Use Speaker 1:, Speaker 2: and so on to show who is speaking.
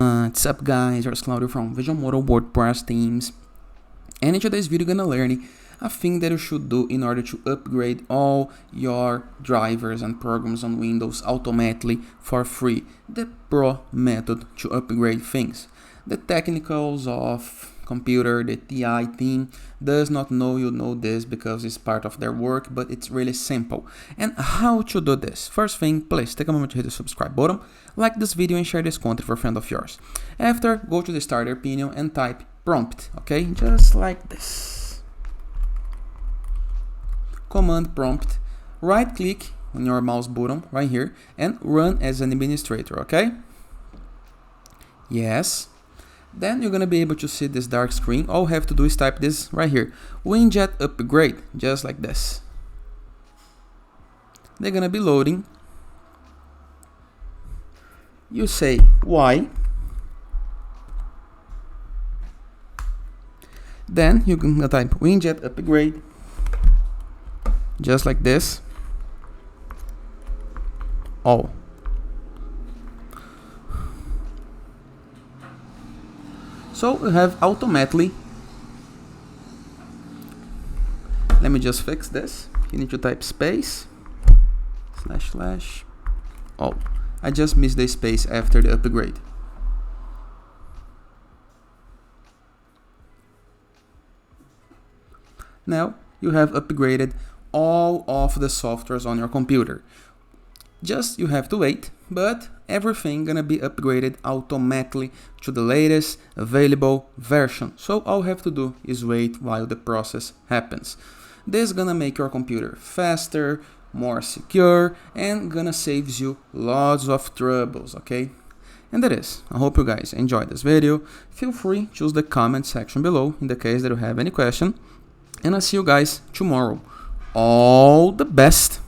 Speaker 1: What's up guys, it's Claudio from Visualmodo WordPress themes, and in today's video gonna learn a thing that you should do in order to upgrade all your drivers and programs on Windows automatically for free. The Pro method to upgrade things. The technicals of computer, the TI team does not know you know this because it's part of their work, but it's really simple. And how to do this? First thing, please take a moment to hit the subscribe button, like this video and share this content for a friend of yours. After, go to the starter panel and type prompt, okay? Just like this. Command prompt, right click on your mouse button right here and run as an administrator, okay? Yes. Then you're gonna be able to see this dark screen. All you have to do is type this right here, WinJet upgrade, just like this. They're gonna be loading. You say why. Then you're gonna type WinJet upgrade, just like this. All. So we have automatically, let me just fix this. You need to type space, // all. I just missed the space after the upgrade. Now you have upgraded all of the softwares on your computer. Just you have to wait, but everything gonna be upgraded automatically to the latest available version. So all you have to do is wait while the process happens. This is gonna make your computer faster, more secure, and gonna saves you lots of troubles, okay? And that is. I hope you guys enjoyed this video. Feel free to use the comment section below in the case that you have any question. And I'll see you guys tomorrow. All the best.